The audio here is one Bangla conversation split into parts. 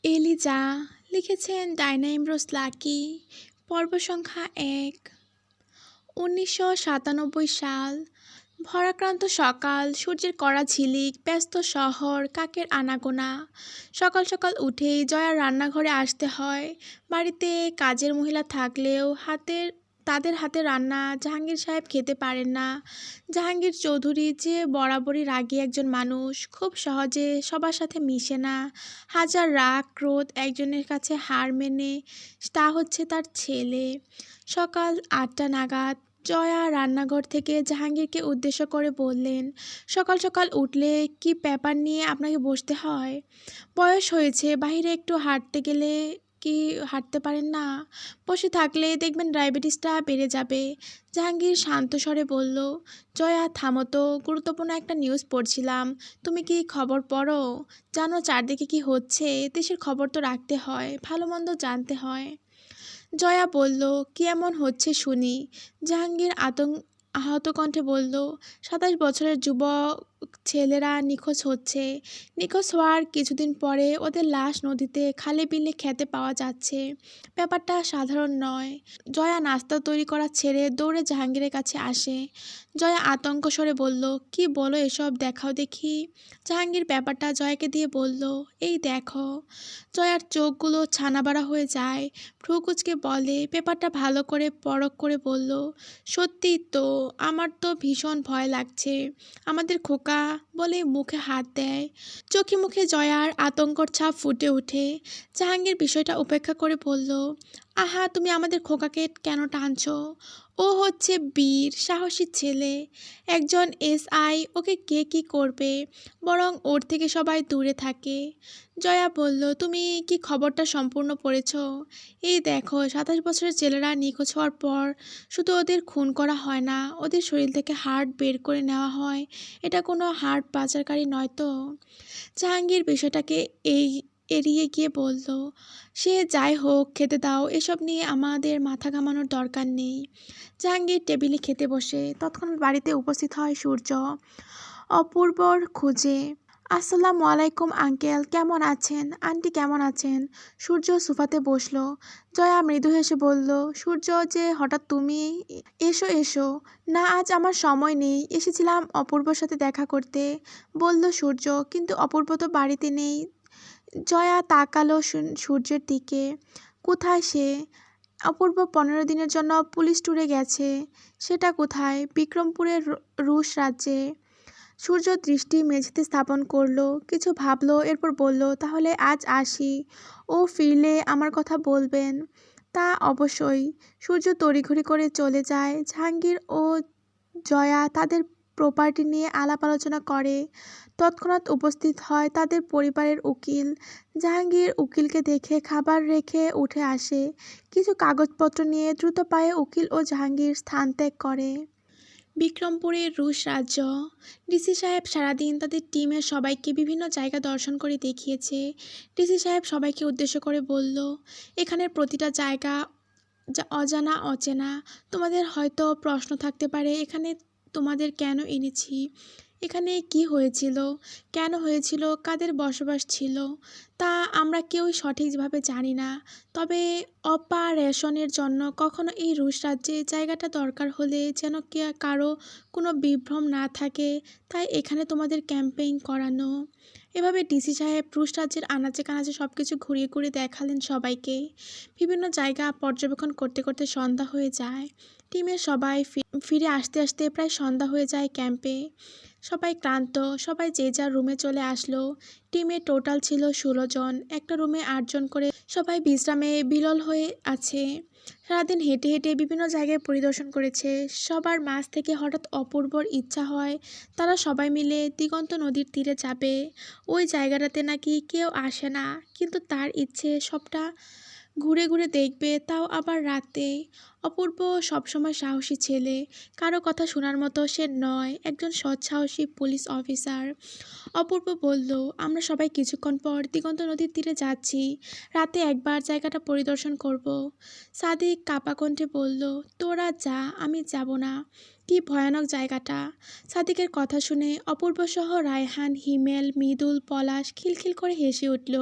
এলিজা লিখেছেন ডায়না ইমরোজ লাকি। পর্ব সংখ্যা ১। ১৯৯৭ সাল। ভরাক্রান্ত সকাল, সূর্যের কড়া ঝিলিক, ব্যস্ত শহর, কাকের আনাগোনা। সকাল সকাল উঠেই জয়ার রান্নাঘরে আসতে হয়। বাড়িতে কাজের মহিলা থাকলেও তাদের হাতে রান্না জাহাঙ্গীর সাহেব খেতে পারেন না। জাহাঙ্গীর চৌধুরী যে বরাবরই রাগী একজন মানুষ, খুব সহজে সবার সাথে মিশে না। হাজার রাগ ক্রোধ একজনের কাছে হার মেনে, তা হচ্ছে তার ছেলে। সকাল ৮টা নাগাদ জয়া রান্নাঘর থেকে জাহাঙ্গীরকে উদ্দেশ্য করে বললেন, সকাল সকাল উঠলে কি পেপার নিয়ে আপনাকে বসতে হয়? বয়স হয়েছে, বাইরে একটু হাঁটতে গেলে কি হাঁটতে পারেন না? বসে থাকলে দেখবেন ডায়াবেটিসটা বেড়ে যাবে। জাহাঙ্গীর শান্ত স্বরে বলল, জয়া থামো তো, গুরুত্বপূর্ণ একটা নিউজ পড়ছিলাম। তুমি কি খবর পড়ো? জানো চারদিকে কি হচ্ছে? দেশের খবর তো রাখতে হয়, ভালো মন্দ জানতে হয়। জয়া বলল, কি এমন হচ্ছে শুনি? জাহাঙ্গীর আহত কণ্ঠে বলল, ২৭ বছরের যুবক ছেলেরা নিখোঁজ হচ্ছে। নিখোঁজ হওয়ার কিছুদিন পরে ওদের লাশ নদীতে খালে বিলে খেতে পাওয়া যাচ্ছে। ব্যাপারটা সাধারণ নয়। জয়া নাস্তা তৈরি করা ছেড়ে দৌড়ে জাহাঙ্গীরের কাছে আসে। জয়া আতঙ্ক স্বরে বলল, কি বলো এসব, দেখাও দেখি। জাহাঙ্গীর ব্যাপারটা জয়াকে দিয়ে বলল, এই দেখো। জয়ার চোখগুলো ছানাবাড়া হয়ে যায়। ভ্রু কুঁচকে বলে, পেপারটা ভালো করে পরখ করে বলল, সত্যিই তো, আমার তো ভীষণ ভয় লাগছে। আমাদের খোকা, বলে মুখে হাত দেয়। চোখে মুখে জয়ার আতঙ্কর ছাপ ফুটে ওঠে। জাহাঙ্গীর বিষয়টা উপেক্ষা করে বলল, আহা, তুমি আমাদের খোকাকে কেন টানছো? ও হচ্ছে বীর সাহসী ছেলে, একজন এসআই, ওকে কে কি করবে? বরং ওর থেকে সবাই দূরে থাকে। জয়া বলল, তুমি কি খবরটা সম্পূর্ণ পড়েছ? এই দেখো, ২৭ বছরের ছেলেরা নিখোঁজ হওয়ার পর শুধু ওদের খুন করা হয় না, ওদের শরীর থেকে হার্ট বের করে নেওয়া হয়। এটা কোনো হার্ট পাচারকারী নয় তো? জাহাঙ্গীর বিষয়টাকে এড়িয়ে গিয়ে বলল, সে যাই হোক, খেতে দাও, এসব নিয়ে আমাদের মাথা ঘামানোর দরকার নেই। জাহাঙ্গীর টেবিলে খেতে বসে তৎক্ষণাৎ বাড়িতে উপস্থিত হয় সূর্য অপূর্বর খোঁজে। আসসালামু আলাইকুম আঙ্কেল, কেমন আছেন? আন্টি কেমন আছেন? সূর্য সোফাতে বসলো। জয়া মৃদু হেসে বলল, সূর্য যে হঠাৎ তুমি? এসো এসো। না, আজ আমার সময় নেই, এসেছিলাম অপূর্বর সাথে দেখা করতে, বলল সূর্য। কিন্তু অপূর্ব তো বাড়িতে নেই। জয়া তাকালো সূর্যের দিকে। কোথায় সে? অপূর্ব ১৫ দিনের জন্য পুলিশ ট্যুরে গেছে। সেটা কোথায়? বিক্রমপুরের রুশ রাজ্যে। সূর্য দৃষ্টি মেঝেতে স্থাপন করলো, কিছু ভাবলো, এরপর বলল, তাহলে আজ আসি। ও ফিরলে আমার কথা বলবেন? তা অবশ্যই। সূর্য তড়িঘড়ি করে চলে যায়। জাহাঙ্গীর ও জয়া তাদের প্রপার্টি নিয়ে আলাপ আলোচনা করে। তৎক্ষণাৎ উপস্থিত হয় তাদের পরিবারের উকিল। জাহাঙ্গীর উকিলকে দেখে খাবার রেখে উঠে আসে। কিছু কাগজপত্র নিয়ে দ্রুত পায়ে উকিল ও জাহাঙ্গীর স্থান ত্যাগ করে। বিক্রমপুরের রুশ রাজ্য। ডিসি সাহেব সারাদিন তাদের টিমের সবাইকে বিভিন্ন জায়গা দর্শন করে দেখিয়েছে। ডিসি সাহেব সবাইকে উদ্দেশ্য করে বলল, এখানের প্রতিটা জায়গা যা অজানা অচেনা। তোমাদের হয়তো প্রশ্ন থাকতে পারে, এখানে তোমাদের কেন এনেছি? এখানে কি হয়েছিল, কেন হয়েছিল, কাদের বসবাস ছিল, তা আমরা কেউই সঠিকভাবে জানি না। তবে অপারেশনের জন্য কখনো এই রুশ রাজ্যে জায়গাটা দরকার হলে যেন কারো কোনো বিভ্রম না থাকে, তাই এখানে তোমাদের ক্যাম্পেইন করানো। এভাবে ডিসি সাহেব রুশ রাজ্যের আনাচে কানাচে সব কিছু ঘুরিয়ে ঘুরিয়ে দেখালেন সবাইকে। বিভিন্ন জায়গা পর্যবেক্ষণ করতে করতে সন্ধ্যা হয়ে যায়। টিমের সবাই ফিরে আসতে আসতে প্রায় সন্ধ্যা হয়ে যায় ক্যাম্পে। সবাই ক্লান্ত, সবাই যে যার রুমে চলে আসলো। টিমে টোটাল ছিল ১৬ জন। একটা রুমে ৮ জন করে সবাই বিশ্রামে বিলল হয়ে আছে। সারাদিন হেঁটে হেঁটে বিভিন্ন জায়গায় পরিদর্শন করেছে। সবার মাঝ থেকে হঠাৎ অপূর্বর ইচ্ছা হয় তারা সবাই মিলে দিগন্ত নদীর তীরে যাবে। ওই জায়গাটাতে নাকি কেউ আসে না, কিন্তু তার ইচ্ছে সবটা ঘুরে ঘুরে দেখবে, তাও আবার রাতে। অপূর্ব সবসময় সাহসী ছেলে, কারো কথা শোনার মতো সে নয়, একজন সৎসাহসী পুলিশ অফিসার। অপূর্ব বলল, আমরা সবাই কিছুক্ষণ পর দিগন্ত নদীর তীরে যাচ্ছি। রাতে একবার জায়গাটা পরিদর্শন করব। সাদিক কাপা কণ্ঠে বলল, তোরা যা, আমি যাব না। কি ভয়ানক জায়গাটা। সাদিকের কথা শুনে অপূর্ব সহ রায়হান, হিমেল, মৃদুল, পলাশ খিলখিল করে হেসে উঠল।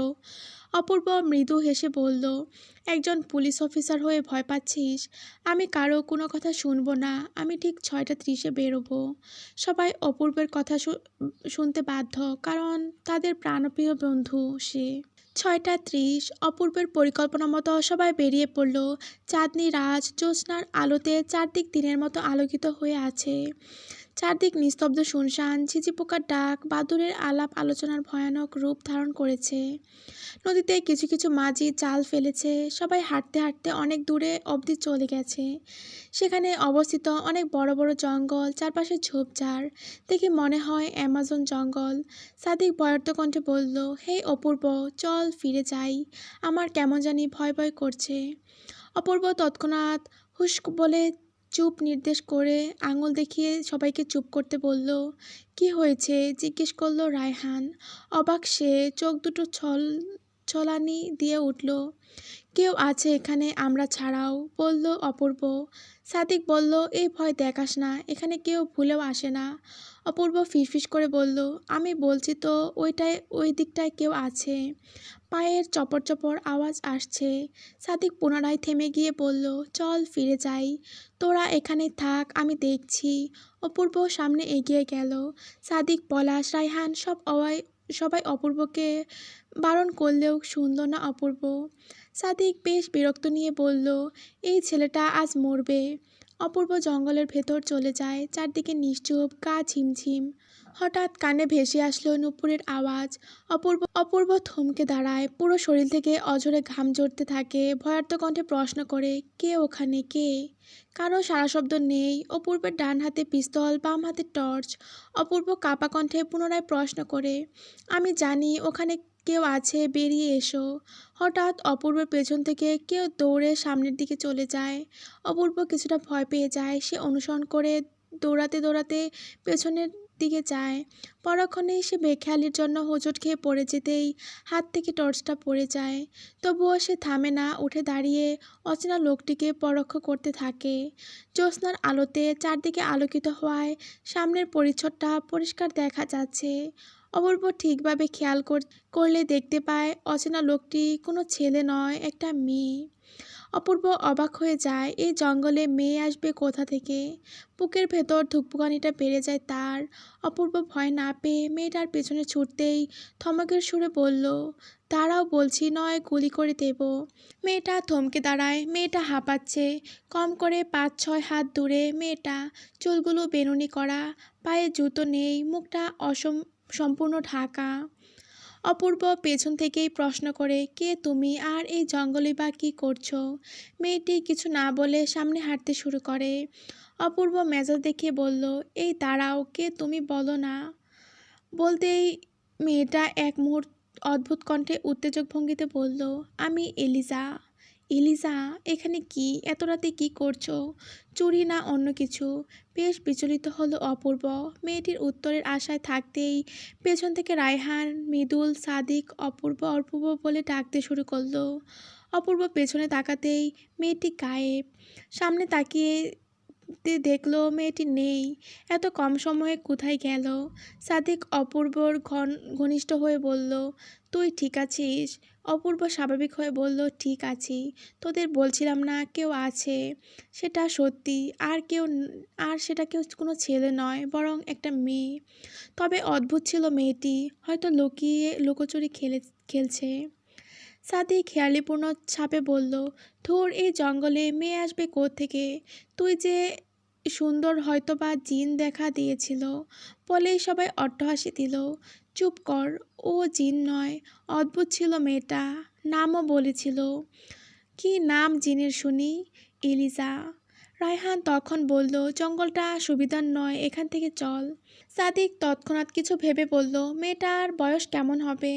অপূর্ব মৃদু হেসে বলল, একজন পুলিশ অফিসার হয়ে ভয় পাচ্ছিস? আমি কারো কোনো কথা শুনবো না। আমি ঠিক 6:30-এ বেরোবো। সবাই অপূর্বের কথা শুনতে বাধ্য, কারণ তাদের প্রাণপ্রিয় বন্ধু সে। 6:30 অপূর্বের পরিকল্পনা মতো সবাই বেরিয়ে পড়ল। চাঁদনি রাত জ্যোৎস্নার আলোতে চারদিক দিনের মতো আলোকিত হয়ে আছে। চারদিক নিস্তব্ধ, শুনশান। ঝিঝি পোকার ডাক, বাদুড়ের আলাপ আলোচনার ভয়ানক রূপ ধারণ করেছে। নদীতে কিছু কিছু মাঝি জাল ফেলেছে। সবাই হাঁটতে হাঁটতে অনেক দূরে অবধি চলে গেছে। সেখানে অবস্থিত অনেক বড় বড় জঙ্গল, চারপাশে ঝোপঝাড়। দেখে মনে হয় অ্যামাজন জঙ্গল। সাদিক ভয়ার্ত কণ্ঠে বলল, হে অপূর্ব, চল ফিরে যাই। আমার কেমন জানি ভয় ভয় করছে। অপূর্ব তৎক্ষণাৎ হুস বলে চুপ নির্দেশ করে আঙুল দেখিয়ে সবাইকে চুপ করতে বলল। কি হয়েছে? জিজ্ঞেস করলো রায়হান। অবাক সে, চোখ দুটো ছলানি দিয়ে উঠল। কেউ আছে এখানে আমরা ছাড়াও, বলল অপূর্ব। সাদিক বলল, এই ভয় দেখাস না, এখানে কেউ ভুলেও আসে না। অপূর্ব ফিসফিস করে বলল, আমি বলছি তো, ওই দিকটায় কেউ আছে। পায়ের চপর চপর আওয়াজ আসছে। সাদিক পুনরায় থেমে গিয়ে বলল, চল ফিরে যাই। তোরা এখানে থাক, আমি দেখছি। অপূর্ব সামনে এগিয়ে গেল। সাদিক, পলাশ, রায়হান সবাই অপূর্বকে বারণ করলেও শুনল না অপূর্ব। সাদিক বেশ বিরক্ত নিয়ে বলল, এই ছেলেটা আজ মরবে। অপূর্ব জঙ্গলের ভেতর চলে যায়। চারদিকে নিশ্চুপ, গা ঝিমঝিম। হঠাৎ কানে ভেসে আসলো নূপুরের আওয়াজ। অপূর্ব থমকে দাঁড়ায়। পুরো শরীর থেকে অঝরে ঘাম ঝরতে থাকে। ভয়ার্ত কণ্ঠে প্রশ্ন করে, কে ওখানে, কে? কারো সারা শব্দ নেই। অপূর্বের ডান হাতে পিস্তল, বাম হাতে টর্চ। অপূর্ব কাঁপা কণ্ঠে পুনরায় প্রশ্ন করে, আমি জানি ওখানে কেউ আছে, বেরিয়ে এসো। হঠাৎ অপূর্বের পেছন থেকে কেউ দৌড়ে সামনের দিকে চলে যায়। অপূর্ব কিছুটা ভয় পেয়ে যায়। সে অনুসরণ করে দৌড়াতে দৌড়াতে পেছনের দিকে যায়। পরক্ষণেই সে বেখেয়ালির জন্য হোঁচট খেয়ে পড়ে যেতেই হাত থেকে টর্চটা পড়ে যায়। তবুও সে থামে না, উঠে দাঁড়িয়ে অচেনা লোকটিকে পরখ করতে থাকে। জ্যোৎস্নার আলোতে চারদিকে আলোকিত হওয়ায় সামনের পরিচ্ছদটা পরিষ্কার দেখা যাচ্ছে। অপূর্ব ঠিকভাবে খেয়াল করলে দেখতে পায় অচেনা লোকটি কোনো ছেলে নয়, একটা মেয়ে। অপূর্ব অবাক হয়ে যায়, এই জঙ্গলে মেয়ে আসবে কোথা থেকে? বুকের ভেতর ধুকপুকানিটা বেড়ে যায় তার। অপূর্ব ভয় না পেয়ে মেয়েটার পেছনে ছুটতেই থমকের সুরে বলল, দাঁড়াও বলছি, নয় গুলি করে দেব। মেয়েটা থমকে দাঁড়ায়। মেয়েটা হাঁপাচ্ছে। কম করে 5-6 হাত দূরে মেয়েটা। চুলগুলো বেনুনি করা, পায়ে জুতো নেই, মুখটা সম্পূর্ণ ঢাকা। অপূর্ব পেছন থেকেই প্রশ্ন করে, কে তুমি, আর এই জঙ্গলে বা কী করছো? মেয়েটি কিছু না বলে সামনে হাঁটতে শুরু করে। অপূর্ব মেজাজ দেখিয়ে বলল, এই দাঁড়াও, কে তুমি বলো না। বলতেই মেয়েটা এক অদ্ভুত কণ্ঠে উত্তেজক ভঙ্গিতে বলল, আমি এলিজা। এলিজা, এখানে কি, এত রাতে কি করছো? চুরি না অন্য কিছু? বেশ বিচলিত হলো অপূর্ব। মেয়েটির উত্তরের আশায় থাকতেই পেছন থেকে রায়হান, মৃদুল, সাদিক অপূর্ব অপূর্ব বলে ডাকতে শুরু করলো। অপূর্ব পেছনে তাকাতেই মেয়েটি গায়েব। সামনে তাকিয়ে দেখলো মেয়েটি নেই। এত কম সময়ে কোথায় গেল? সাদিক অপূর্বর ঘনিষ্ঠ হয়ে বলল, তুই ঠিক আছিস? অপূর্ব স্বাভাবিক হয়ে বলল, ঠিক আছি। তোদের বলছিলাম না কেউ আছে, সেটা সত্যি। আর সেটা কেউ কোনো ছেলে নয়, বরং একটা মেয়ে। তবে অদ্ভুত ছিল মেয়েটি, হয়তো লুকোচুরি খেলছে। সাদিক খেয়ালিপূর্ণ ছাপে বলল, ধুর, এই জঙ্গলে মেয়ে আসবে কোত্থেকে? তুই যে সুন্দর, হয়তোবা জিন দেখা দিয়েছিল। বলেই সবাই অট্টহাসি দিল। চুপ কর, ও জিন নয়। অদ্ভুত ছিল মেয়েটা, নামও বলেছিল। কি নাম জিনের শুনি? এলিজা। রায়হান তখন বলল, জঙ্গলটা সুবিধার নয়, এখান থেকে চল। সাদিক তৎক্ষণাৎ কিছু ভেবে বলল, মেয়েটার বয়স কেমন হবে?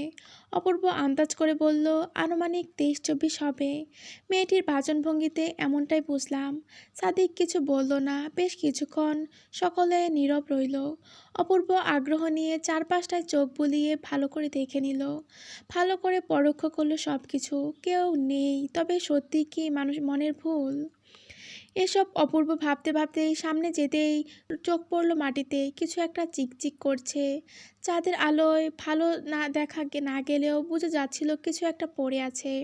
অপূর্ব আন্দাজ করে বলল, আনুমানিক 23-24 হবে। মেয়েটির বাচনভঙ্গিতে এমনটাই বুঝলাম। সাদিক কিছু বলল না। বেশ কিছুক্ষণ সকলে নীরব রইল। অপূর্ব আগ্রহ নিয়ে চারপাশটায় চোখ বুলিয়ে ভালো করে দেখে নিল। ভালো করে পরীক্ষা করলো সব কিছু। কেউ নেই। তবে সত্যি কি মনের ভুল? এসব অপূর্ব ভাবতে ভাবতেই সামনে যেতেই চোখ পড়ল মাটিতে কিছু একটা চিকচিক করছে। চাঁদের আলোয় ভালো না গেলেও বোঝা যাচ্ছিল কিছু একটা পড়ে আছে।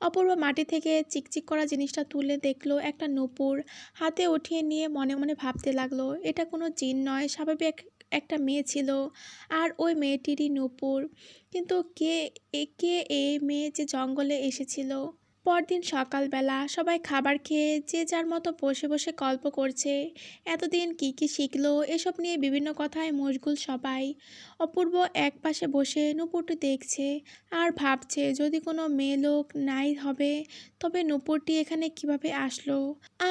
অপূর্ব মাটি থেকে চিকচিক করা জিনিসটা তুলে দেখলো একটা নূপুর। হাতে উঠিয়ে নিয়ে মনে মনে ভাবতে লাগলো, এটা কোনো জিন নয়, স্বাভাবিক একটা মেয়ে ছিল। আর ওই মেয়েটিরই নূপুর। কিন্তু কে এই মেয়ে যে জঙ্গলে এসেছিল? পরদিন সকালবেলা সবাই খাবার খেয়ে যে যার মতো বসে বসে গল্প করছে। এতদিন কি শিখলো এসব নিয়ে বিভিন্ন কথায় মশগুল সবাই। অপূর্ব এক পাশে বসে নূপুরটি দেখছে আর ভাবছে, যদি কোনো মেয়ে লোক নাই হবে তবে নূপুরটি এখানে কিভাবে আসলো?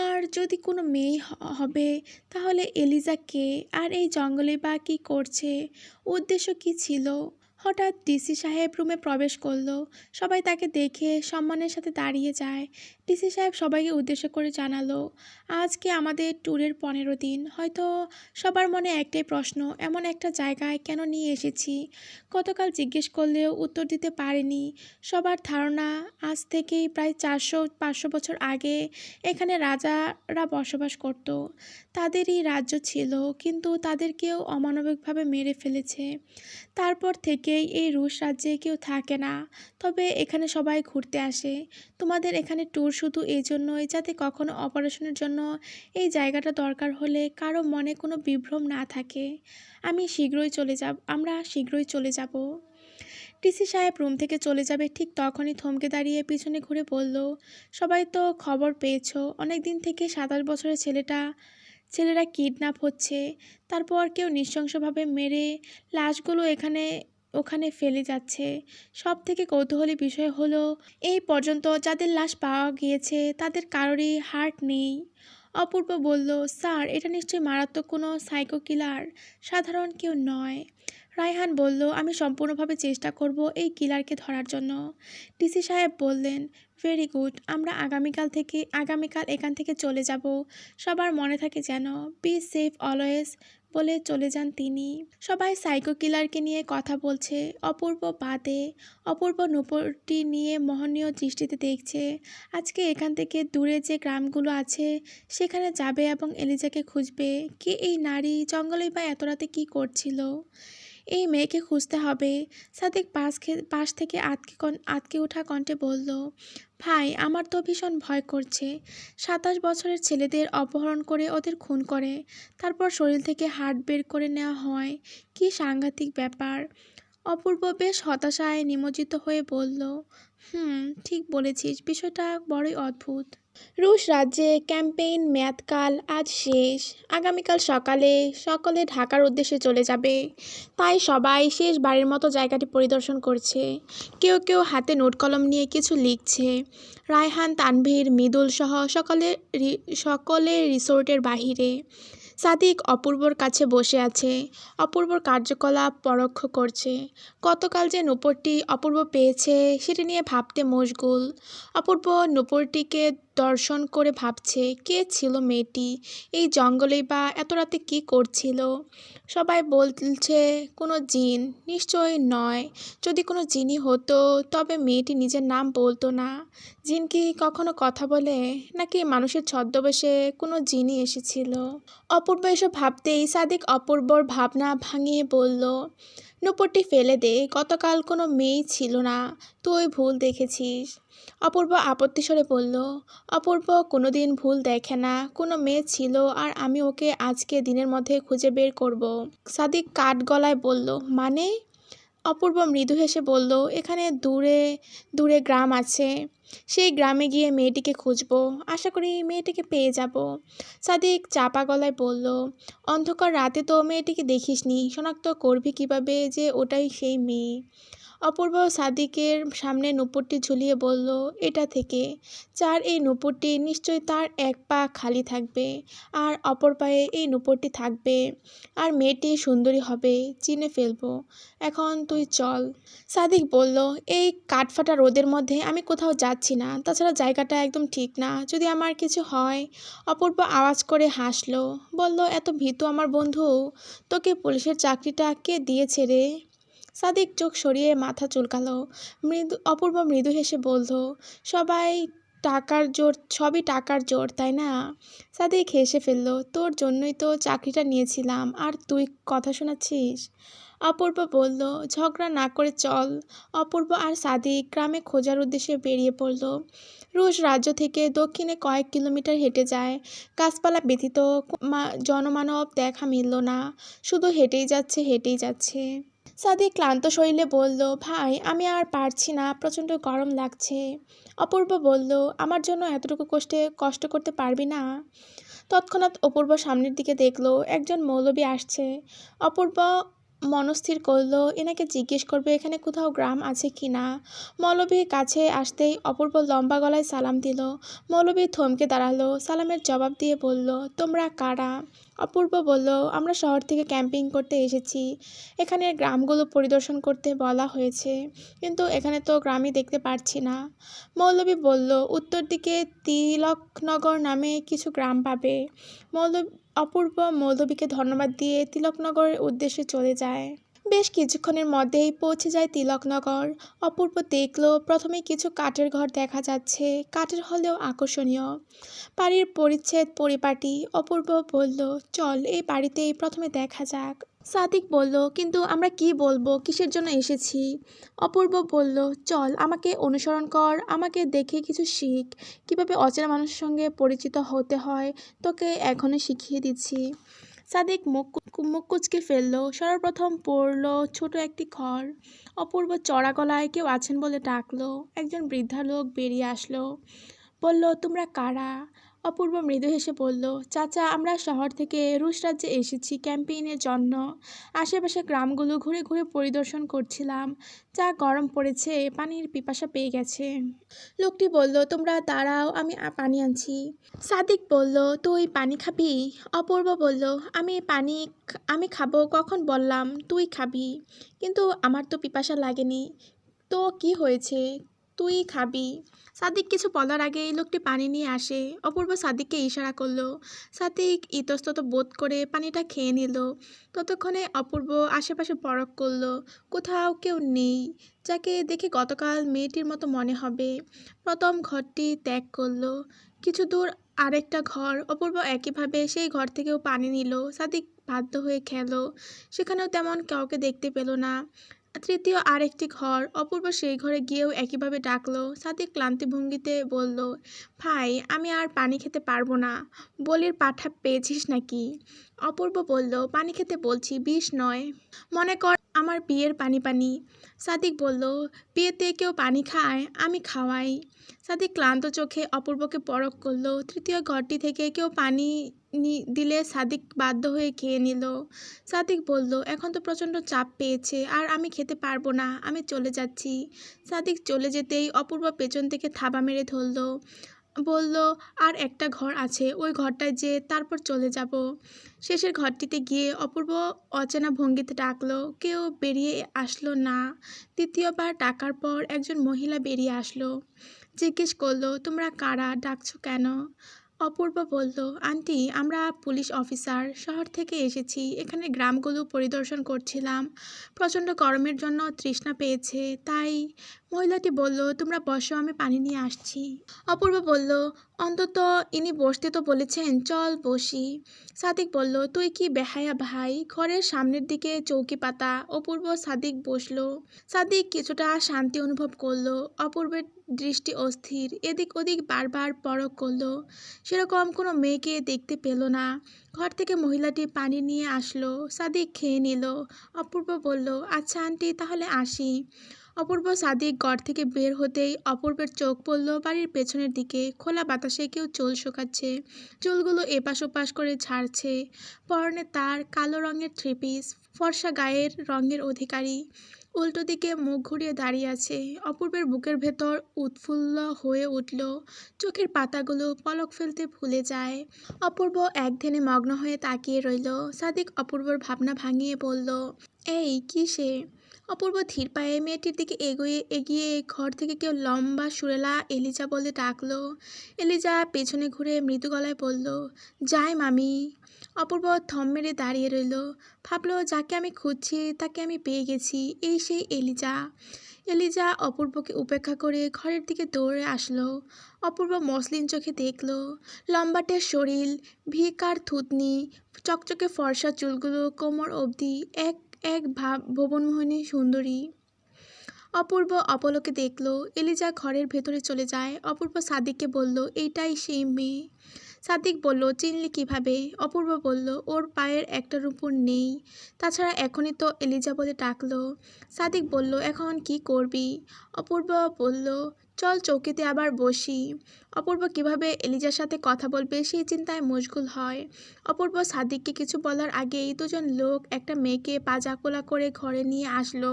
আর যদি কোনো মেয়ে হবে তাহলে এলিজা কে? আর এই জঙ্গলে বা কি করছে? উদ্দেশ্য কি ছিল? হঠাৎ ডিসি সাহেব রুমে প্রবেশ করলো। সবাই তাকে দেখে সম্মানের সাথে দাঁড়িয়ে যায়। ডিসি সাহেব সবাইকে উদ্দেশ্য করে জানালো, আজকে আমাদের ট্যুরের 15 দিন। হয়তো সবার মনে একটাই প্রশ্ন, এমন একটা জায়গায় কেন নিয়ে এসেছি? গতকাল জিজ্ঞেস করলেও উত্তর দিতে পারেনি। সবার ধারণা আজ থেকেই প্রায় 400-500 বছর আগে এখানে রাজারা বসবাস করত। তাদেরই রাজ্য ছিল, কিন্তু তাদেরকেও অমানবিকভাবে মেরে ফেলেছে। তারপর থেকেই এই রুশ রাজ্যে কেউ থাকে না, তবে এখানে সবাই ঘুরতে আসে। তোমাদের এখানে ট্যুর শুধু এই জন্যই যাতে কখনো অপারেশনের জন্য এই জায়গাটা দরকার হলে কারো মনে কোনো বিভ্রম না থাকে। আমরা শীঘ্রই চলে যাব। ডিসি সাহেব রুম থেকে চলে যাবে ঠিক তখনই থমকে দাঁড়িয়ে পিছনে ঘুরে বলল, সবাই তো খবর পেয়েছো, অনেক দিন থেকে 27 বছরের ছেলেরা কিডন্যাপ হচ্ছে। তারপর কেউ নৃশংসভাবে মেরে লাশগুলো ওখানে ফেলে যাচ্ছে। সব থেকে কৌতূহলী বিষয় হলো, এই পর্যন্ত যাদের লাশ পাওয়া গিয়েছে তাদের কারোরই হার্ট নেই। অপূর্ব বলল, স্যার, এটা নিশ্চয়ই মারাত্মক কোনো সাইকো কিলার, সাধারণ কেউ নয়। রায়হান বলল, আমি সম্পূর্ণভাবে চেষ্টা করব এই কিলারকে ধরার জন্য। ডিসি সাহেব বললেন, ভেরি গুড, আমরা আগামীকাল এখান থেকে চলে যাব। সবার মনে থাকে যেন, বি সেফ অলওয়েজ বলে চলে যান তিনি। সবাই সাইকো কিলারকে নিয়ে কথা বলছে, অপূর্ব বাদে। অপূর্ব নূপুরটি নিয়ে মোহনীয় দৃষ্টিতে দেখছে। আজকে এখান থেকে দূরে যে গ্রামগুলো আছে সেখানে যাবে এবং এলিজাকে খুঁজবে। কে এই নারী? জঙ্গলেই বা এত রাতে কী করছিল? এই মেয়েকে খুঁজতে হবে। সাদিক পাশ থেকে আতকে ওঠা কণ্ঠে বলল, ভাই, আমার তো ভীষণ ভয় করছে। 27 বছরের ছেলেদের অপহরণ করে ওদের খুন করে, তারপর শরীর থেকে হাড় বের করে নেওয়া হয়। কি সাংঘাতিক ব্যাপার। অপূর্ব বেশ হতাশায় নিমজ্জিত হয়ে বলল, ঠিক বলেছিস, বিষয়টা বড়ই অদ্ভুত। রুশ রাজ্যে ক্যাম্পেইন মেয়াদকাল আজ শেষ। আগামীকাল সকালে সকলে ঢাকার উদ্দেশ্যে চলে যাবে। তাই সবাই শেষবারের মতো জায়গাটি পরিদর্শন করছে। কেউ কেউ হাতে নোট কলম নিয়ে কিছু লিখছে। রায়হান, তানভীর, মৃদুল সহ সকলে রিসোর্টের বাহিরে। সাদিক অপূর্বর কাছে বসে আছে। অপূর্বর কার্যকলাপ পরোক্ষ করছে। গতকাল যে নূপুরটি অপূর্ব পেয়েছে সেটি নিয়ে ভাবতে মশগুল। অপূর্ব নূপুরটিকে দর্শন করে ভাবছে, কে ছিল মেয়েটি? এই জঙ্গলেই বা এত রাতে কী করছিল? সবাই বলছে কোনো জিন। নিশ্চয়ই নয়। যদি কোনো জিনই হতো তবে মেয়েটি নিজের নাম বলতো না। জিন কি কখনো কথা বলে? নাকি মানুষের ছদ্মবেশে কোনো জিনই এসেছিল? অপূর্ব এসব ভাবতেই সাদিক অপূর্বর ভাবনা ভাঙিয়ে বলল, নূপুরটি ফেলে দে, গতকাল কোনো মেয়েই ছিল না, তুই ভুল দেখেছিস। অপূর্ব আপত্তি স্বরে বলল, অপূর্ব কোনোদিন ভুল দেখে না, কোনো মেয়ে ছিল আর আমি ওকে আজকে দিনের মধ্যে খুঁজে বের করব। সাদিক কাঠ গলায় বলল, মানে? অপূর্ব মৃদু হেসে বলল, এখানে দূরে দূরে গ্রাম আছে, সেই গ্রামে গিয়ে মেয়েটিকে খুঁজব। আশা করি মেয়েটিকে পেয়ে যাব। সাদিক চাপা গলায় বলল, অন্ধকার রাতে তো মেয়েটিকে দেখিসনি, শনাক্ত করবি কিভাবে যে ওটাই সেই মেয়ে? অপূর্ব সাদিকের সামনে নূপুরটি ঝুলিয়ে বলল, এটা থেকে যার এই নূপুরটি নিশ্চয়ই তার এক পা খালি থাকবে আর অপর পায়ে এই নূপুরটি থাকবে। আর মেয়েটি সুন্দরী হবে, চিনে ফেলবো। এখন তুই চল। সাদিক বলল, এই কাঠফাটা রোদের মধ্যে আমি কোথাও যাচ্ছি না, তাছাড়া জায়গাটা একদম ঠিক না, যদি আমার কিছু হয়। অপূর্ব আওয়াজ করে হাসলো, বলল, এত ভীতু আমার বন্ধু? তোকে পুলিশের চাকরিটা কে দিয়েছে রে? সাদিক চোখ সরিয়ে মাথা চুলকালো। অপূর্ব মৃদু হেসে বলল, সবাই টাকার জোর, সবই টাকার জোর, তাই না? সাদিক হেসে ফেলল। তোর জন্যই তো চাকরিটা নিয়েছিলাম, আর তুই কথা শোনাচ্ছিস? অপূর্ব বলল, ঝগড়া না করে চল। অপূর্ব আর সাদিক গ্রামে খোঁজার উদ্দেশ্যে বেরিয়ে পড়ল। রুশ রাজ্য থেকে দক্ষিণে কয়েক কিলোমিটার হেঁটে যায়। গাছপালা ব্যতীত জনমানব দেখা মিলল না। শুধু হেঁটেই যাচ্ছে, হেঁটেই যাচ্ছে। সাদিক ক্লান্ত শরীরে বলল, ভাই আমি আর পারছি না, প্রচণ্ড গরম লাগছে। অপূর্ব বলল, আমার জন্য এতটুকু কষ্ট করতে পারবি না? তৎক্ষণাৎ অপূর্ব সামনের দিকে দেখলো একজন মৌলবি আসছে। অপূর্ব মনস্থির করলো এনাকে জিজ্ঞেস করবে এখানে কোথাও গ্রাম আছে কি না। মৌলবীর কাছে আসতেই অপূর্ব লম্বা গলায় সালাম দিল। মৌলবী থমকে দাঁড়ালো, সালামের জবাব দিয়ে বলল, তোমরা কারা? অপূর্ব বলল, আমরা শহর থেকে ক্যাম্পিং করতে এসেছি। এখানের গ্রামগুলো পরিদর্শন করতে বলা হয়েছে, কিন্তু এখানে তো গ্রামই দেখতে পারছি না। মৌলবী বলল, উত্তর দিকে তিলকনগর নামে কিছু গ্রাম পাবে। অপূর্ব মৌলবীকে ধন্যবাদ দিয়ে তিলকনগরের উদ্দেশ্যে চলে যায়। বেশ কিছুক্ষণের মধ্যেই পৌঁছে যায় তিলকনগর। অপূর্ব দেখল প্রথমে কিছু কাঠের ঘর দেখা যাচ্ছে, কাঠের হলেও আকর্ষণীয়। বাড়ির পরিচ্ছেদ পরিপাটি। অপূর্ব বলল, চল এই বাড়িতেই প্রথমে দেখা যাক। সাদিক বলল, কিন্তু আমরা কি বলবো, কিসের জন্য এসেছি? অপূর্ব বলল, চল আমাকে অনুসরণ কর, আমাকে দেখে কিছু শিখ। কিভাবে অচেনা মানুষের সঙ্গে পরিচিত হতে হয় তোকে এখনই শিখিয়ে দিচ্ছি। সাদিক মুখ কুচকে ফেলল। সর্বপ্রথম পড়ল ছোট একটি ঘর। অপূর্ব চড়া গলায় কেউ আছেন বলে ডাকলো। একজন বৃদ্ধা লোক বেরিয়ে আসলো, বলল, তোমরা কারা? অপূর্ব মৃদু হেসে বলল, চাচা আমরা শহর থেকে রুশ রাজ্যে এসেছি ক্যাম্পেইনের জন্য। আশেপাশে গ্রামগুলো ঘুরে ঘুরে পরিদর্শন করছিলাম। যা গরম পড়েছে, পানির পিপাসা পেয়ে গেছে। লোকটি বলল, তোমরা দাঁড়াও, আমি পানি আনছি। সাদিক বলল, তুই পানি খাবি? অপূর্ব বলল, আমি খাবো কখন বললাম, তুই খাবি। কিন্তু আমার তো পিপাসা লাগেনি। তো কি হয়েছে, তুই খাবি। সাদিক কিছু বলার আগেই লোকটি পানি নিয়ে আসে। অপূর্ব সাদিককে ইশারা করলো। সাদিক ইতস্তত বোধ করে পানিটা খেয়ে নিল। ততক্ষণে অপূর্ব আশেপাশে পরখ করলো, কোথাও কেউ নেই যাকে দেখে গতকাল মেয়েটির মতো মনে হবে। প্রথম ঘরটি ত্যাগ করলো। কিছু দূর আরেকটা ঘর। অপূর্ব একইভাবে সেই ঘর থেকেও পানি নিল। সাদিক বাধ্য হয়ে খেলো, সেখানেও তেমন কাউকে দেখতে পেল না। তৃতীয় আরেকটি ঘর। অপূর্ব সেই ঘরে গিয়েও একইভাবে ডাকলো। সাদিক ক্লান্তি ভঙ্গিতে বলল, ভাই আমি আর পানি খেতে পারবো না। বলির পাঠা পেয়েছিস নাকি? অপূর্ব বলল, পানি খেতে বলছি, বিষ নয়। মনে কর আমার বিয়ের পানি পানি। সাদিক বলল, বিয়েতে কেউ পানি খায়? আমি খাওয়াই। সাদিক ক্লান্ত চোখে অপূর্বকে পরখ করলো। তৃতীয় ঘরটি থেকে কেউ পানি দিলে সাদিক বাধ্য হয়ে খেয়ে নিল। সাদিক বলল, এখন তো প্রচণ্ড চাপ পেয়েছে, আর আমি খেতে পারবো না, আমি চলে যাচ্ছি। সাদিক চলে যেতেই অপূর্ব পেছন থেকে থাবা মেরে ধরল, বলল, আর একটা ঘর আছে, ওই ঘরটায় যে তারপর চলে যাব। শেষের ঘরটিতে গিয়ে অপূর্ব অচেনা ভঙ্গিতে ডাকলো। কেউ বেরিয়ে আসলো না। দ্বিতীয়বার ডাকার পর একজন মহিলা বেরিয়ে আসলো। জিজ্ঞেস করলো, তোমরা কারা, ডাকছো কেন? অপূর্ব বলল, আন্টি আমরা পুলিশ অফিসার, শহর থেকে এসেছি, এখানে গ্রামগুলো পরিদর্শন করছিলাম। প্রচণ্ড গরমের জন্য তৃষ্ণা পেয়েছে, তাই। মহিলাটি বলল, তোমরা বসো, আমি পানি নিয়ে আসছি। অপূর্ব বলল, অন্তত ইনি বসতে তো বলেছেন, চল বসি। সাদিক বলল, তুই কি বেহায়া ভাই, ঘরের সামনের দিকে চৌকি পাতা। অপূর্ব সাদিক বসলো। সাদিক কিছুটা শান্তি অনুভব করলো। অপূর্বের দৃষ্টি অস্থির, এদিক ওদিক বারবার পরখ করলো। সেরকম কোনো মেয়েকে দেখতে পেল না। ঘর থেকে মহিলাটি পানি নিয়ে আসলো। সাদিক খেয়ে নিল। অপূর্ব বলল, আচ্ছা আন্টি তাহলে আসি। অপূর্ব সাদিক ঘর থেকে বের হতেই অপূর্বের চোখ পড়ল বাড়ির পেছনের দিকে। খোলা বাতাসে কেউ চুল শুকাচ্ছে, চুলগুলো এপাশ ওপাশ করে ঝাড়ছে। পরনে তার কালো রঙের থ্রি পিস, ফর্সা গায়ের রঙের অধিকারী। উল্টো দিকে মুখ ঘুরিয়ে দাঁড়িয়ে আছে। অপূর্বের বুকের ভেতর উৎফুল্ল হয়ে উঠল। চোখের পাতাগুলো পলক ফেলতে ভুলে যায়। অপূর্ব একধ্যানে মগ্ন হয়ে তাকিয়ে রইল। সাদিক অপূর্বর ভাবনা ভাঙিয়ে বলল, এই কিসে? অপূর্ব ধীর পায়ে মেয়েটির দিকে এগিয়ে ঘর থেকে কেউ লম্বা সুরেলা এলিজা বলে ডাকলো। এলিজা পেছনে ঘুরে মৃদু গলায় বলল, যাই মামি। অপূর্ব থম মেরে দাঁড়িয়ে রইল। ভাবল, যাকে আমি খুঁজছি তাকে আমি পেয়ে গেছি, এই সেই এলিজা। এলিজা অপূর্বকে উপেক্ষা করে ঘরের দিকে দৌড়ে আসলো। অপূর্ব মসলিন চোখে দেখল লম্বাটে শরীর, ভিকার থুতনি, চকচকে ফর্সা চুলগুলো কোমর অবধি, এক এক ভুবনমোহিনী সুন্দরী। অপূর্ব অপলকে দেখল। এলিজা ঘরের ভেতরে চলে যায়। অপূর্ব সাদিককে বলল, এইটাই সেই মেয়ে। সাদিক বলল, চিনলি কিভাবে? অপূর্ব বলল, ওর পায়ের একটার উপর নেই, তাছাড়া এখনই তো এলিজা বলে ডাকলো। সাদিক বলল, এখন কি করবি? অপূর্ব বলল, চল চৌকিতে আবার বসি। অপূর্ব কিভাবে এলিজার সাথে কথা বলবে সেই চিন্তায় মশগুল হয়। অপূর্ব সাদিককে কিছু বলার আগেই দুজন লোক একটা মেয়েকে পাজাকোলা করে ঘরে নিয়ে আসলো।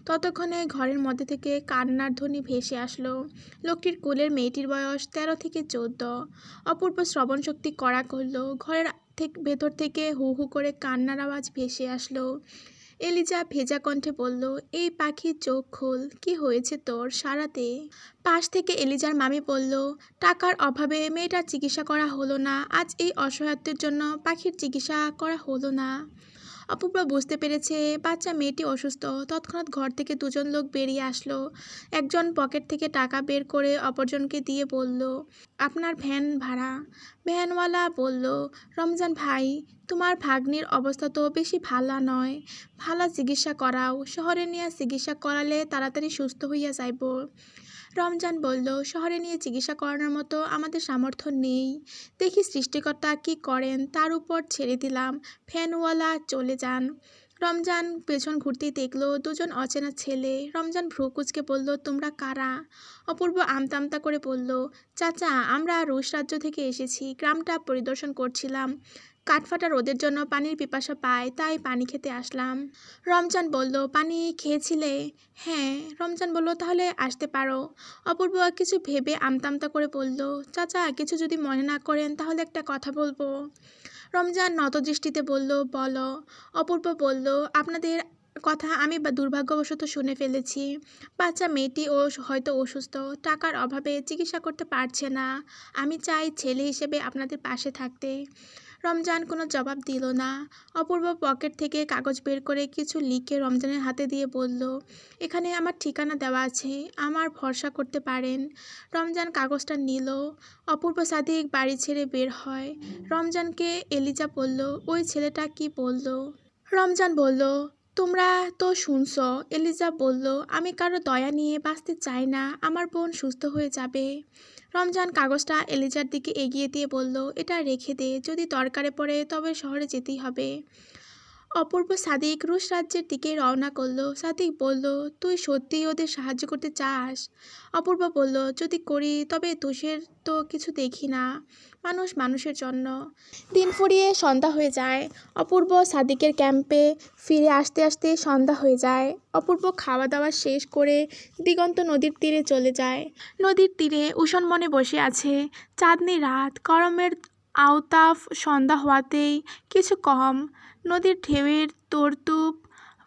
ততক্ষণে ঘরের মধ্যে থেকে কান্নার ধ্বনি ভেসে আসলো। লোকটির কোলের মেয়েটির বয়স 13 থেকে 14। অপূর্ব শ্রবণশক্তি কড়া করল। ঘরের ভেতর থেকে হু হু করে কান্নার আওয়াজ ভেসে আসলো। এলিজা ভেজা কণ্ঠে বলল, এই পাখির চোখ খোল, কি হয়েছে তোর, সারাতে। পাশ থেকে এলিজার মামি বলল, টাকার অভাবে মেয়েটার চিকিৎসা করা হলো না, আজ এই অসহায়ত্বের জন্য পাখির চিকিৎসা করা হলো না। অপূর্ব বুঝতে পেরেছে বাচ্চা মেয়েটি অসুস্থ। তৎক্ষণাৎ ঘর থেকে দুজন লোক বেরিয়ে আসলো। একজন পকেট থেকে টাকা বের করে অপরজনকে দিয়ে বলল, আপনার ভ্যান ভাড়া। ভ্যানওয়ালা বলল, রমজান ভাই, তোমার ভাগ্নির অবস্থা তো বেশি ভালো নয়, ভালো চিকিৎসা করাও, শহরে নিয়ে চিকিৎসা করালে তাড়াতাড়ি সুস্থ হইয়া যাইব। রমজান বলল, শহরে নিয়ে চিকিৎসা করানোর মতো আমাদের সামর্থ্য নেই, দেখি সৃষ্টিকর্তা কি করেন, তার উপর ছেড়ে দিলাম। ফ্যানওয়ালা চলে যান। রমজান পেছন ঘুরতেই দেখলো দুজন অচেনা ছেলে। রমজান ভ্রু কুঁচকে বলল, তোমরা কারা? অপূর্ব আমতা আমতা করে বলল, চাচা, আমরা রুশ রাজ্য থেকে এসেছি, গ্রামটা পরিদর্শন করছিলাম, কাঠফাটা রোদের জন্য পানির পিপাসা পায়, তাই পানি খেতে আসলাম। রমজান বলল, পানি খেয়েছিলে? হ্যাঁ। রমজান বলল, তাহলে আসতে পারো। অপূর্ব কিছু ভেবে আমতা আমতা করে বলল, চাচা, কিছু যদি মনে না করেন তাহলে একটা কথা বলবো। রমজান নতদৃষ্টিতে বলল, বলো। অপূর্ব বলল, আপনাদের কথা আমি দুর্ভাগ্যবশত শুনে ফেলেছি। বাচ্চা মেয়েটি হয়তো অসুস্থ, টাকার অভাবে চিকিৎসা করতে পারছে না। আমি চাই ছেলে হিসেবে আপনাদের পাশে থাকতে। রমজান কোনো জবাব দিল না। অপূর্ব পকেট থেকে কাগজ বের করে কিছু লিখে রমজানের হাতে দিয়ে বলল, এখানে আমার ঠিকানা দেওয়া আছে, আমার ভরসা করতে পারেন। রমজান কাগজটা নিল। অপূর্ব সাদিক বাড়ি ছেড়ে বের হয়। রমজানকে এলিজা বলল, ওই ছেলেটা কি বলল? রমজান বলল, তোমরা তো শুনছ। এলিজা বলল, আমি কারো দয়া নিয়ে বাঁচতে চাই না, আমার বোন সুস্থ হয়ে যাবে। রমজান কাগজটা এলিজার দিকে এগিয়ে দিয়ে বলল, এটা রেখে দে, যদি দরকারে পড়ে তবে শহরে যেতেই হবে। অপূর্ব সাদিক রুশ রাজ্যের দিকে রওনা করলো। সাদিক বলল, তুই সত্যিই ওদের সাহায্য করতে চাস? অপূর্ব বলল, যদি করি তবে দোষের তো কিছু দেখি না, মানুষ মানুষের জন্য। দিন ফুরিয়ে সন্ধ্যা হয়ে যায়। অপূর্ব সাদিকের ক্যাম্পে ফিরে আসতে আসতে সন্ধ্যা হয়ে যায়। অপূর্ব খাওয়া দাওয়া শেষ করে দিগন্ত নদীর তীরে চলে যায়। নদীর তীরে উষণ মনে বসে আছে। চাঁদনি রাত, গরমের আওতাফ সন্ধ্যা হওয়াতেই কিছু কম। নদীর ঢেউয়ের তোড়তুপ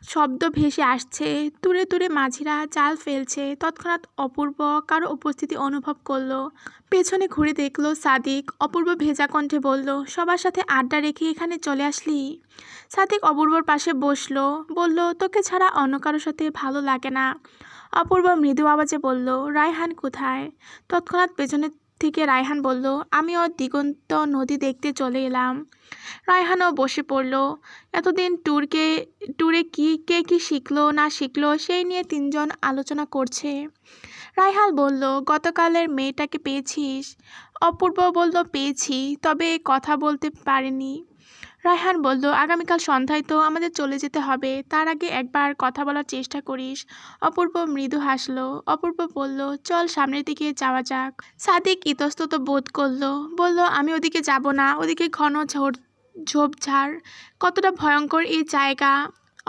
শব্দ ভেসে আসছে। দূরে দূরে মাঝিরা জাল ফেলছে। তৎক্ষণাৎ অপূর্ব কারো উপস্থিতি অনুভব করলো। পেছনে ঘুরে দেখলো সাদিক। অপূর্ব ভেজা কণ্ঠে বলল, সবার সাথে আড্ডা রেখে এখানে চলে আসলি? সাদিক অপূর্বর পাশে বসলো। বলল, তোকে ছাড়া অন্য কারোর সাথে ভালো লাগে না। অপূর্ব মৃদু আওয়াজে বলল, রায়হান কোথায়? তৎক্ষণাৎ পেছনে থেকে রায়হান বলল, আমিও দিগন্ত নদী দেখতে চলে এলাম। রায়হানও বসে পড়ল। এতদিন ট্যুরে কে কি শিখলো না শিখলো সেই নিয়ে তিনজন আলোচনা করছে। রায়হান বলল, গতকালের মেয়েটাকে পেয়েছিস? অপূর্ব বলল, পেয়েছি, তবে কথা বলতে পারিনি। রায়হান বলল, আগামীকাল সন্ধ্যায় তো আমাদের চলে যেতে হবে, তার আগে একবার কথা বলার চেষ্টা করিস। অপূর্ব মৃদু হাসল। অপূর্ব বলল, চল সামনের দিকে যাওয়া যাক। সাদিক ইতস্তত বোধ করলো। বলল, আমি ওদিকে যাব না, ওদিকে ঘন ঝোপঝাড়, কতটা ভয়ঙ্কর এই জায়গা।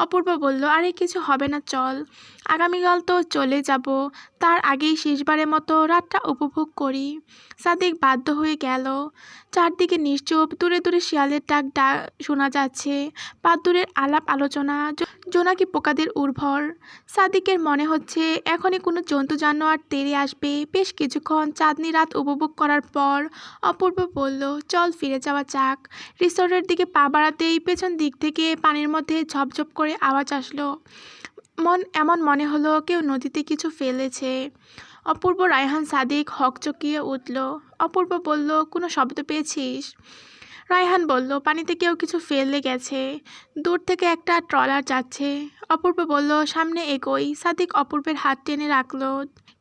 অপূর্ব বলল, আরে কিছু হবে না, চল। আগামীকাল তো চলে যাব, তার আগেই শেষবারের মতো রাতটা উপভোগ করি। সাদিক বাধ্য হয়ে গেল। চারদিকে নিশ্চুপ, দূরে দূরে শিয়ালের ডাক শোনা যাচ্ছে, পাদ্দুরের আলাপ আলোচনা, জোনাকি পোকাদের উর্বর। সাদিকের মনে হচ্ছে এখনই কোনো জন্তু জানোয়ার তেড়ে আসবে। বেশ কিছুক্ষণ চাঁদনি রাত উপভোগ করার পর অপূর্ব বলল, চল ফিরে যাওয়া যাক। রিসোর্টের দিকে পা বাড়াতেই পেছন দিক থেকে পানির মধ্যে ঝপঝপ করে আওয়াজ আসলো। এমন মনে হলো কেউ নদীতে কিছু ফেলেছে। অপূর্ব, রায়হান, সাদিক হকচকিয়ে উঠল। অপূর্ব বলল, কোনো শব্দ পেয়েছিস? রায়হান বলল, পানিতে কেউ কিছু ফেলে গেছে, দূর থেকে একটা ট্রলার যাচ্ছে। অপূর্ব বলল, সামনে এগোই। সাদিক অপূর্বের হাত টেনে রাখলো।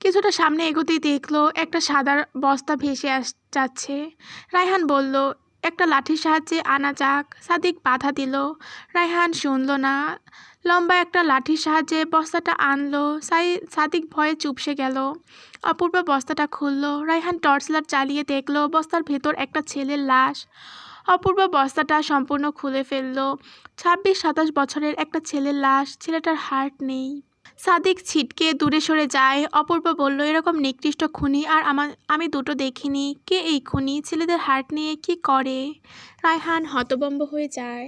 কিছুটা সামনে এগোতেই দেখলো একটা সাদা বস্তা ভেসে যাচ্ছে। রায়হান বলল, একটা লাঠির সাহায্যে আনা যাক। সাদিক বাধা দিল। রায়হান শুনল না। লম্বা একটা লাঠির সাহায্যে বস্তাটা আনলো। সাদিক ভয়ে চুপসে গেল। অপূর্ব বস্তাটা খুলল। রায়হান টর্চ লাইট চালিয়ে দেখলো বস্তার ভেতর একটা ছেলের লাশ। অপূর্ব বস্তাটা সম্পূর্ণ খুলে ফেলল। 26-27 বছরের একটা ছেলের লাশ। ছেলেটার হার্ট নেই। সাদিক ছিটকে দূরে সরে যায়। অপূর্ব বলল, এরকম নিকৃষ্ট খুনি আর আমি দুটো দেখিনি। কে এই খুনি? ছেলেদের হার্ট নিয়ে কি করে? রায়হান হতভম্ব হয়ে যায়।